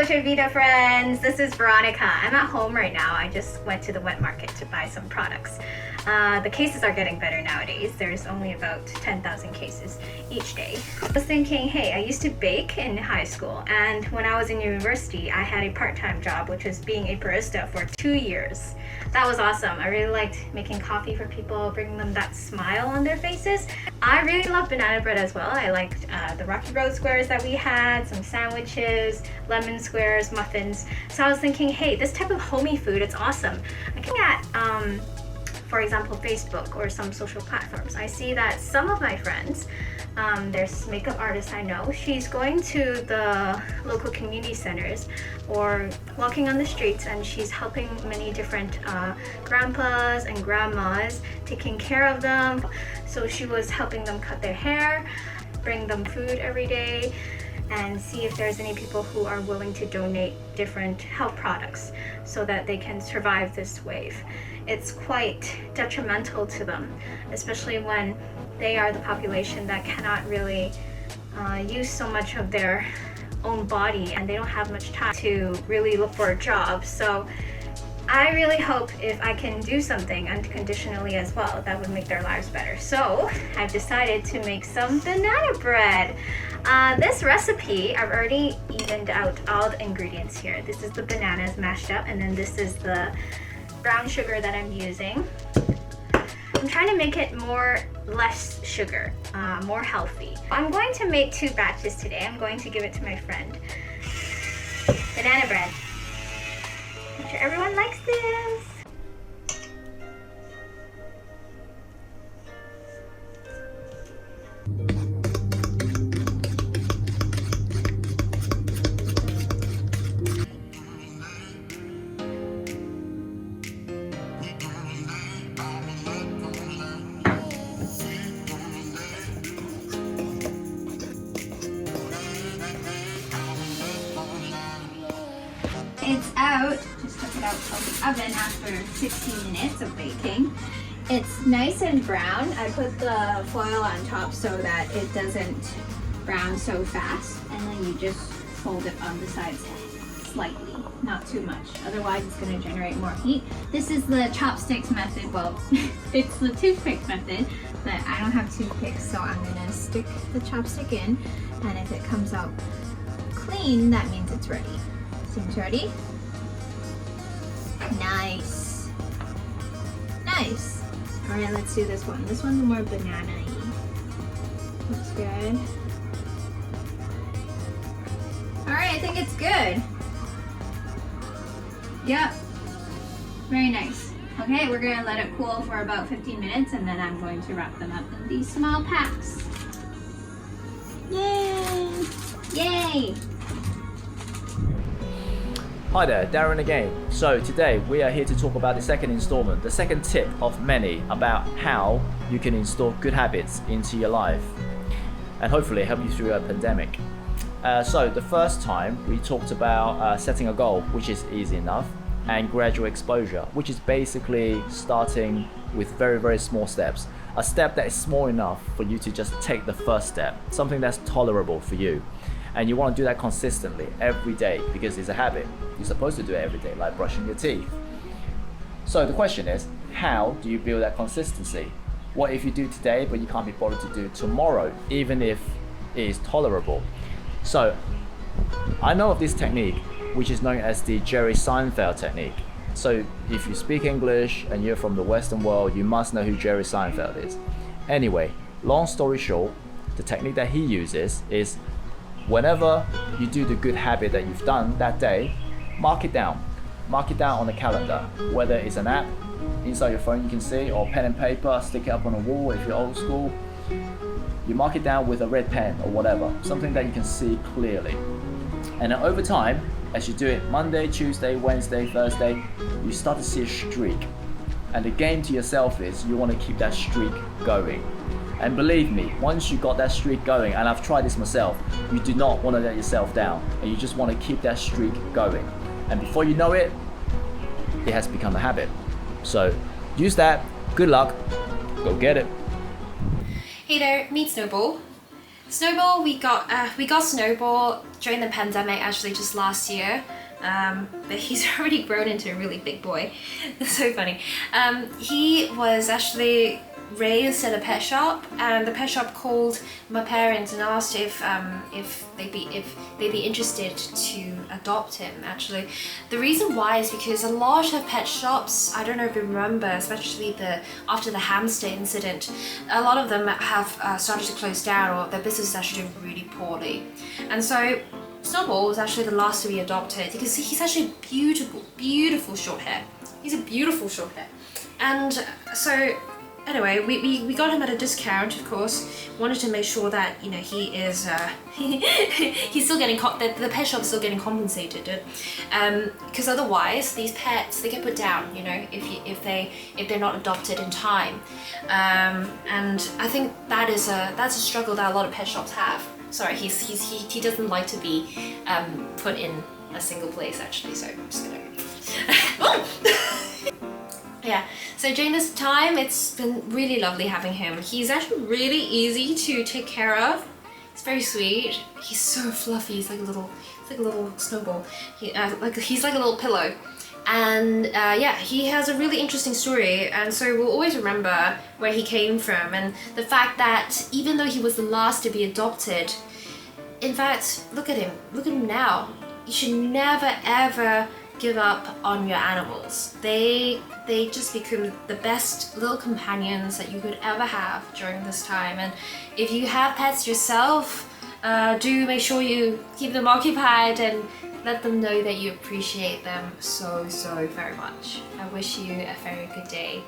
Dolce Vita friends, this is Veronica. I'm at home right now. I just went to the wet market to buy some products. The cases are getting better nowadays. There's only about 10,000 cases each day. I was thinking, hey, I used to bake in high school, and when I was in university, I had a part-time job, which was being a barista for 2 years. That was awesome. I really liked making coffee for people, bringing them that smile on their faces. I really love banana bread as well. I liked the Rocky Road squares that we had, some sandwiches, lemon squares, muffins. So I was thinking, hey, this type of homey food, it's awesome. I can get, for example, Facebook or some social platforms. I see that some of my friends, there's makeup artist I know, she's going to the local community centers or walking on the streets, and she's helping many different grandpas and grandmas, taking care of them. So she was helping them cut their hair, bring them food every day, and see if there's any people who are willing to donate different health products so that they can survive this wave. It's quite detrimental to them, especially when they are the population that cannot really use so much of their own body, and they don't have much time to really look for a job. So I really hope if I can do something unconditionally as well, that would make their lives better. So I've decided to make some banana bread. This recipe, I've already evened out all the ingredients here. This is the bananas mashed up, and then this is the brown sugar that I'm using. I'm trying to make it less sugar, more healthy. I'm going to make 2 batches today. I'm going to give it to my friend. Banana bread. I'm sure everyone likes this. It's out, just took it out of the oven after 16 minutes of baking. It's nice and brown. I put the foil on top so that it doesn't brown so fast, and then you just fold it on the sides slightly, not too much. Otherwise it's going to generate more heat. This is the chopsticks method. Well, it's the toothpick method, but I don't have toothpicks, so I'm going to stick the chopstick in, and if it comes out clean, that means it's ready. Seems ready? Nice. Nice. Alright, let's do this one. This one's more banana-y. Looks good. Alright, I think it's good. Yep. Very nice. Okay, we're gonna let it cool for about 15 minutes, and then I'm going to wrap them up in these small packs. Yay! Yay! Hi there, Darren again. So today we are here to talk about the second installment, the second tip of many about how you can install good habits into your life and hopefully help you through a pandemic. So the first time we talked about setting a goal, which is easy enough, and gradual exposure, which is basically starting with very, very small steps. A step that is small enough for you to just take the first step, something that's tolerable for you. And you want to do that consistently every day because it's a habit. You're supposed to do it every day, like brushing your teeth. So the question is, how do you build that consistency? What if you do today, but you can't be bothered to do tomorrow, even if it is tolerable? So I know of this technique, which is known as the Jerry Seinfeld technique. So if you speak English and you're from the Western world, you must know who Jerry Seinfeld is. Anyway, long story short, the technique that he uses is whenever you do the good habit that you've done that day, mark it down. Mark it down on the calendar, whether it's an app inside your phone you can see, or pen and paper, stick it up on a wall if you're old school. You mark it down with a red pen or whatever, something that you can see clearly. And then over time, as you do it Monday, Tuesday, Wednesday, Thursday, you start to see a streak. And the game to yourself is you want to keep that streak going. And believe me, once you got that streak going, and I've tried this myself, you do not want to let yourself down, and you just want to keep that streak going. And before you know it, it has become a habit. So use that. Good luck. Go get it. Hey there, meet Snowball. Snowball, we got Snowball during the pandemic, actually just last year. But he's already grown into a really big boy. It's so funny. He was actually raised at a pet shop, and the pet shop called my parents and asked if they'd be interested to adopt him. Actually, the reason why is because a lot of pet shops, I don't know if you remember, especially after the hamster incident, a lot of them have started to close down, or their business is actually doing really poorly. And so Snowball was actually the last to be adopted because he's actually beautiful short hair. He's a beautiful short hair. And so anyway, we got him at a discount, of course. Wanted to make sure that, you know, he is he's still getting the pet shop's still getting compensated, because otherwise these pets, they get put down, you know, if they're not adopted in time. And I think that's a struggle that a lot of pet shops have. Sorry, he doesn't like to be put in a single place, actually, so I'm just gonna yeah, so during this time it's been really lovely having him. He's actually really easy to take care of. He's very sweet. He's so fluffy. He's like a little snowball. He's like a little pillow. And yeah, he has a really interesting story, and so we'll always remember where he came from, and the fact that even though he was the last to be adopted, in fact, look at him now. You should never ever give up on your animals. They just become the best little companions that you could ever have during this time. And if you have pets yourself, do make sure you keep them occupied and let them know that you appreciate them so very much. I wish you a very good day.